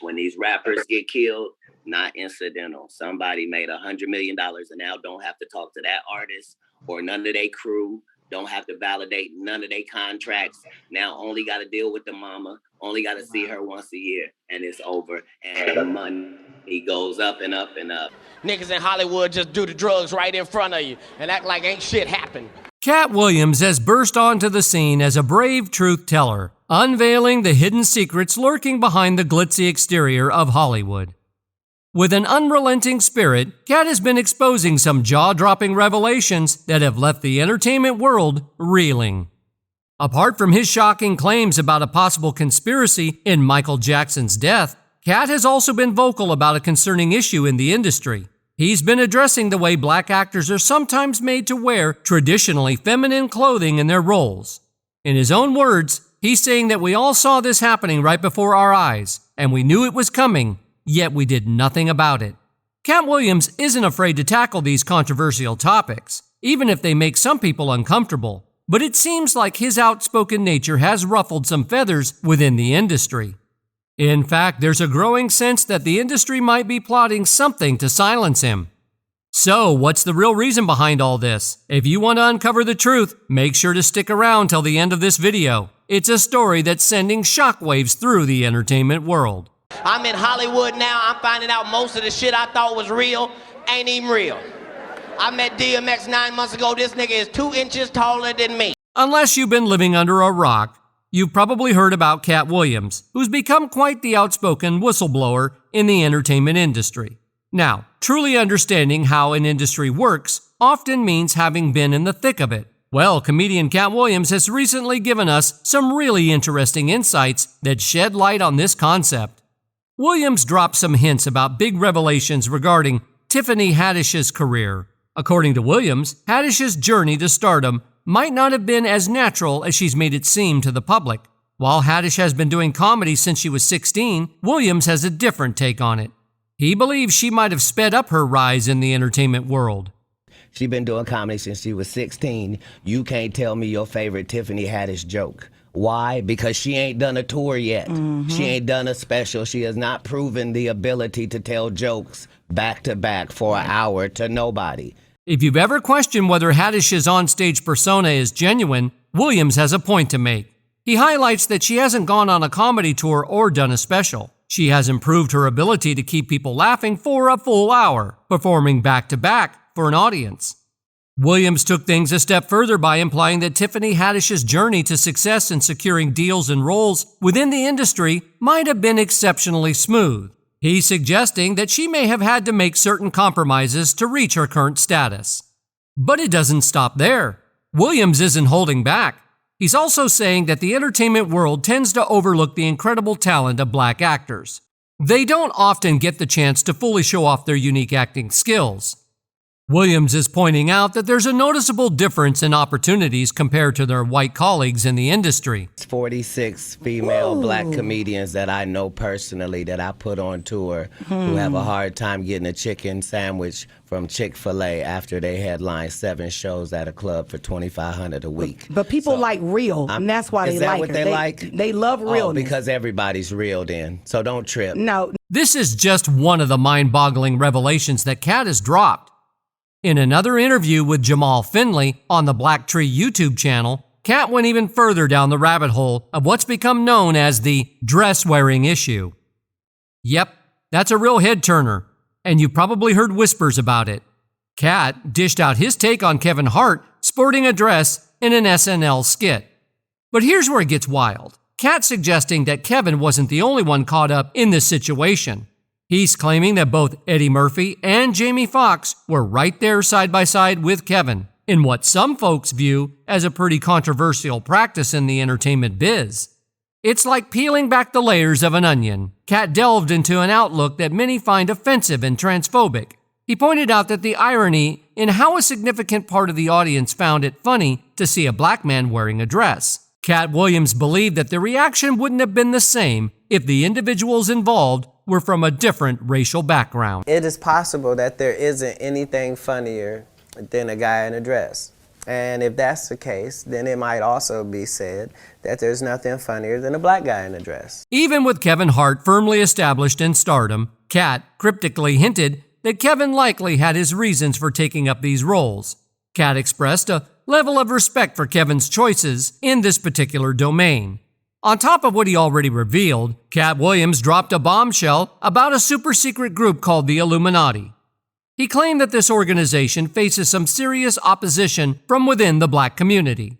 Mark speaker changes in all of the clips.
Speaker 1: When these rappers get killed, not incidental. Somebody made $100 million and now don't have to talk to that artist or none of their crew, don't have to validate none of their contracts. Now only got to deal with the mama, only got to see her once a year, and it's over. And the money goes up and up and up.
Speaker 2: Niggas in Hollywood just do the drugs right in front of you and act like ain't shit happened.
Speaker 3: Katt Williams has burst onto the scene as a brave truth teller, unveiling the hidden secrets lurking behind the glitzy exterior of Hollywood. With an unrelenting spirit, Katt has been exposing some jaw-dropping revelations that have left the entertainment world reeling. Apart from his shocking claims about a possible conspiracy in Michael Jackson's death, Katt has also been vocal about a concerning issue in the industry. He's been addressing the way black actors are sometimes made to wear traditionally feminine clothing in their roles. In his own words, he's saying that we all saw this happening right before our eyes, and we knew it was coming, yet we did nothing about it. Katt Williams isn't afraid to tackle these controversial topics, even if they make some people uncomfortable, but it seems like his outspoken nature has ruffled some feathers within the industry. In fact, there's a growing sense that the industry might be plotting something to silence him. So, what's the real reason behind all this? If you want to uncover the truth, make sure to stick around till the end of this video. It's a story that's sending shockwaves through the entertainment world.
Speaker 2: I'm in Hollywood now. I'm finding out most of the shit I thought was real ain't even real. I met DMX 9 months ago. This nigga is 2 inches taller than me.
Speaker 3: Unless you've been living under a rock, you've probably heard about Katt Williams, who's become quite the outspoken whistleblower in the entertainment industry. Now, truly understanding how an industry works often means having been in the thick of it. Well, comedian Katt Williams has recently given us some really interesting insights that shed light on this concept. Williams dropped some hints about big revelations regarding Tiffany Haddish's career. According to Williams, Haddish's journey to stardom might not have been as natural as she's made it seem to the public. While Haddish has been doing comedy since she was 16, Williams has a different take on it. He believes she might have sped up her rise in the entertainment world.
Speaker 4: She's been doing comedy since she was 16. You can't tell me your favorite Tiffany Haddish joke. Why? Because she ain't done a tour yet. She ain't done a special. She has not proven the ability to tell jokes back to back for an hour to nobody.
Speaker 3: If you've ever questioned whether Haddish's onstage persona is genuine, Williams has a point to make. He highlights that she hasn't gone on a comedy tour or done a special. She has improved her ability to keep people laughing for a full hour, performing back to back for an audience. Williams took things a step further by implying that Tiffany Haddish's journey to success in securing deals and roles within the industry might have been exceptionally smooth. He's suggesting that she may have had to make certain compromises to reach her current status. But it doesn't stop there. Williams isn't holding back. He's also saying that the entertainment world tends to overlook the incredible talent of black actors. They don't often get the chance to fully show off their unique acting skills. Williams is pointing out that there's a noticeable difference in opportunities compared to their white colleagues in the industry.
Speaker 4: 46 female black comedians that I know personally that I put on tour who have a hard time getting a chicken sandwich from Chick-fil-A after they headline 7 shows at a club for $2,500 a week.
Speaker 5: But people like real, and that's why they like her.
Speaker 4: Is that what they like?
Speaker 5: They love realness.
Speaker 4: Oh, because everybody's real then, so don't trip.
Speaker 5: No.
Speaker 3: This is just one of the mind-boggling revelations that Katt has dropped. In another interview with Jamal Finley on the Black Tree YouTube channel, Katt went even further down the rabbit hole of what's become known as the dress-wearing issue. Yep, that's a real head-turner, and you've probably heard whispers about it. Katt dished out his take on Kevin Hart sporting a dress in an SNL skit. But here's where it gets wild. Katt suggesting that Kevin wasn't the only one caught up in this situation. He's claiming that both Eddie Murphy and Jamie Foxx were right there side by side with Kevin, in what some folks view as a pretty controversial practice in the entertainment biz. It's like peeling back the layers of an onion. Katt delved into an outlook that many find offensive and transphobic. He pointed out that the irony in how a significant part of the audience found it funny to see a black man wearing a dress. Katt Williams believed that the reaction wouldn't have been the same if the individuals involved were from a different racial background.
Speaker 6: It is possible that there isn't anything funnier than a guy in a dress. And if that's the case, then it might also be said that there's nothing funnier than a black guy in a dress.
Speaker 3: Even with Kevin Hart firmly established in stardom, Katt cryptically hinted that Kevin likely had his reasons for taking up these roles. Katt expressed a level of respect for Kevin's choices in this particular domain. On top of what he already revealed, Katt Williams dropped a bombshell about a super-secret group called the Illuminati. He claimed that this organization faces some serious opposition from within the black community.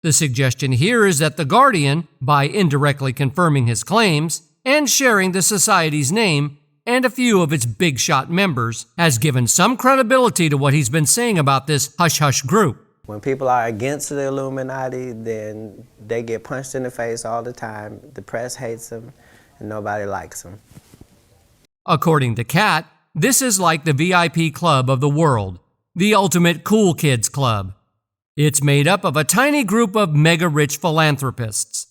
Speaker 3: The suggestion here is that The Guardian, by indirectly confirming his claims and sharing the society's name and a few of its big-shot members, has given some credibility to what he's been saying about this hush-hush group.
Speaker 6: When people are against the Illuminati, then they get punched in the face all the time. The press hates them, and nobody likes them.
Speaker 3: According to Katt, this is like the VIP club of the world, the ultimate cool kids club. It's made up of a tiny group of mega-rich philanthropists.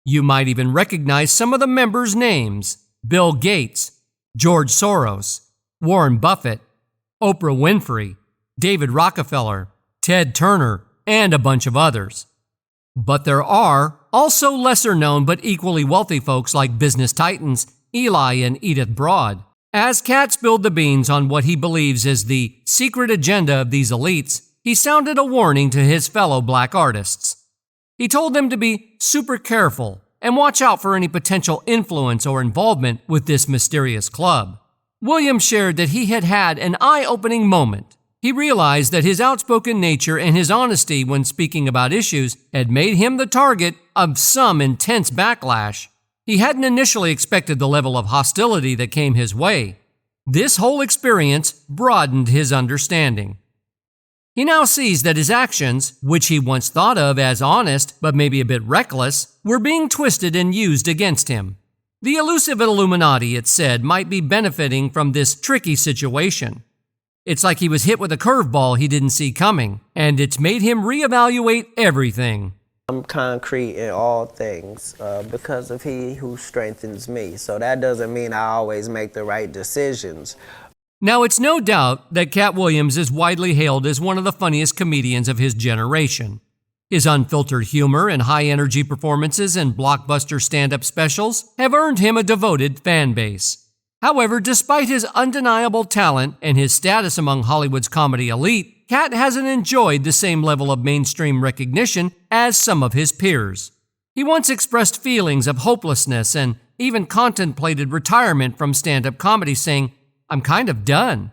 Speaker 3: You might even recognize some of the members' names: Bill Gates, George Soros, Warren Buffett, Oprah Winfrey, David Rockefeller, Ted Turner, and a bunch of others. But there are also lesser-known but equally wealthy folks like business titans Eli and Edith Broad. As Katt spilled the beans on what he believes is the secret agenda of these elites, he sounded a warning to his fellow black artists. He told them to be super careful and watch out for any potential influence or involvement with this mysterious club. Williams shared that he had had an eye-opening moment. He realized that his outspoken nature and his honesty when speaking about issues had made him the target of some intense backlash. He hadn't initially expected the level of hostility that came his way. This whole experience broadened his understanding. He now sees that his actions, which he once thought of as honest but maybe a bit reckless, were being twisted and used against him. The elusive Illuminati, it said, might be benefiting from this tricky situation. It's like he was hit with a curveball he didn't see coming, and it's made him reevaluate everything.
Speaker 6: I'm concrete in all things because of He who strengthens me. So that doesn't mean I always make the right decisions.
Speaker 3: Now, it's no doubt that Katt Williams is widely hailed as one of the funniest comedians of his generation. His unfiltered humor and high-energy performances in blockbuster stand-up specials have earned him a devoted fan base. However, despite his undeniable talent and his status among Hollywood's comedy elite, Katt hasn't enjoyed the same level of mainstream recognition as some of his peers. He once expressed feelings of hopelessness and even contemplated retirement from stand-up comedy, saying, "I'm kind of done."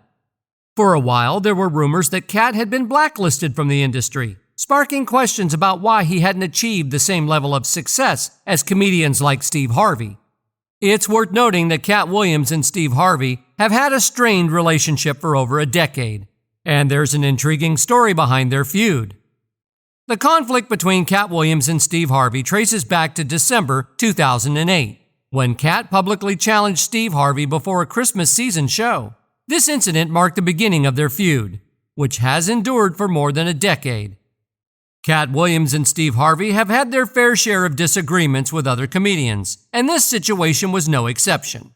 Speaker 3: For a while, there were rumors that Katt had been blacklisted from the industry, sparking questions about why he hadn't achieved the same level of success as comedians like Steve Harvey. It's worth noting that Katt Williams and Steve Harvey have had a strained relationship for over a decade, and there's an intriguing story behind their feud. The conflict between Katt Williams and Steve Harvey traces back to December 2008, when Katt publicly challenged Steve Harvey before a Christmas season show. This incident marked the beginning of their feud, which has endured for more than a decade. Katt Williams and Steve Harvey have had their fair share of disagreements with other comedians, and this situation was no exception.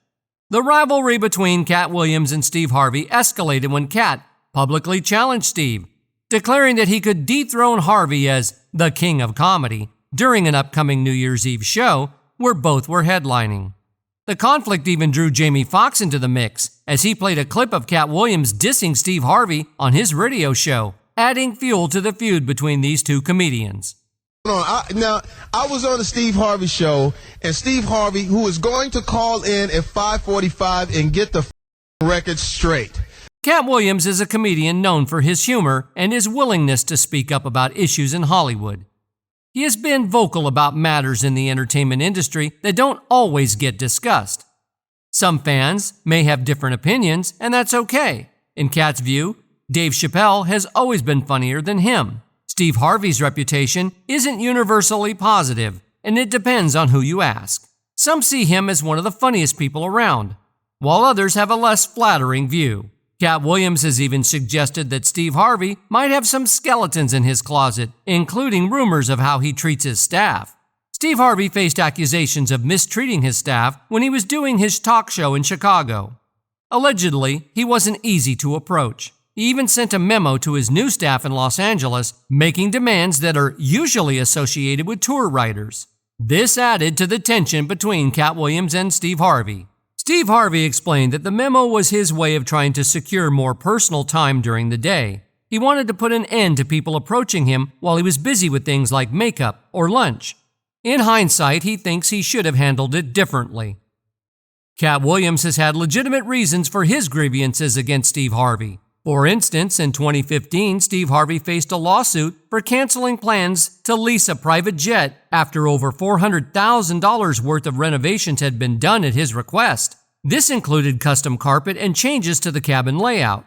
Speaker 3: The rivalry between Katt Williams and Steve Harvey escalated when Katt publicly challenged Steve, declaring that he could dethrone Harvey as the king of comedy during an upcoming New Year's Eve show where both were headlining. The conflict even drew Jamie Foxx into the mix as he played a clip of Katt Williams dissing Steve Harvey on his radio show, adding fuel to the feud between these two comedians.
Speaker 7: I was on the Steve Harvey show, and Steve Harvey, who is going to call in at 5:45 and get the record straight.
Speaker 3: Katt Williams is a comedian known for his humor and his willingness to speak up about issues in Hollywood. He has been vocal about matters in the entertainment industry that don't always get discussed. Some fans may have different opinions, and that's okay. In Katt's view, Dave Chappelle has always been funnier than him. Steve Harvey's reputation isn't universally positive, and it depends on who you ask. Some see him as one of the funniest people around, while others have a less flattering view. Katt Williams has even suggested that Steve Harvey might have some skeletons in his closet, including rumors of how he treats his staff. Steve Harvey faced accusations of mistreating his staff when he was doing his talk show in Chicago. Allegedly, he wasn't easy to approach. He even sent a memo to his new staff in Los Angeles, making demands that are usually associated with tour writers. This added to the tension between Katt Williams and Steve Harvey. Steve Harvey explained that the memo was his way of trying to secure more personal time during the day. He wanted to put an end to people approaching him while he was busy with things like makeup or lunch. In hindsight, he thinks he should have handled it differently. Katt Williams has had legitimate reasons for his grievances against Steve Harvey. For instance, in 2015, Steve Harvey faced a lawsuit for canceling plans to lease a private jet after over $400,000 worth of renovations had been done at his request. This included custom carpet and changes to the cabin layout.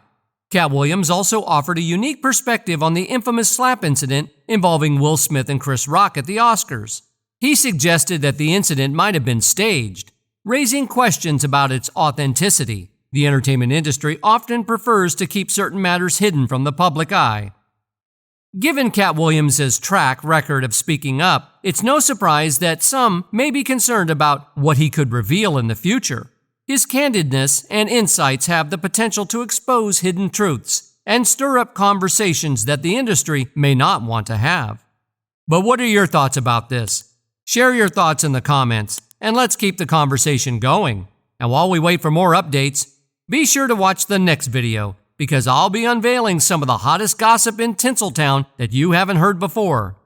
Speaker 3: Katt Williams also offered a unique perspective on the infamous slap incident involving Will Smith and Chris Rock at the Oscars. He suggested that the incident might have been staged, raising questions about its authenticity. The entertainment industry often prefers to keep certain matters hidden from the public eye. Given Katt Williams' track record of speaking up, it's no surprise that some may be concerned about what he could reveal in the future. His candidness and insights have the potential to expose hidden truths and stir up conversations that the industry may not want to have. But what are your thoughts about this? Share your thoughts in the comments, and let's keep the conversation going. And while we wait for more updates, be sure to watch the next video, because I'll be unveiling some of the hottest gossip in Tinseltown that you haven't heard before.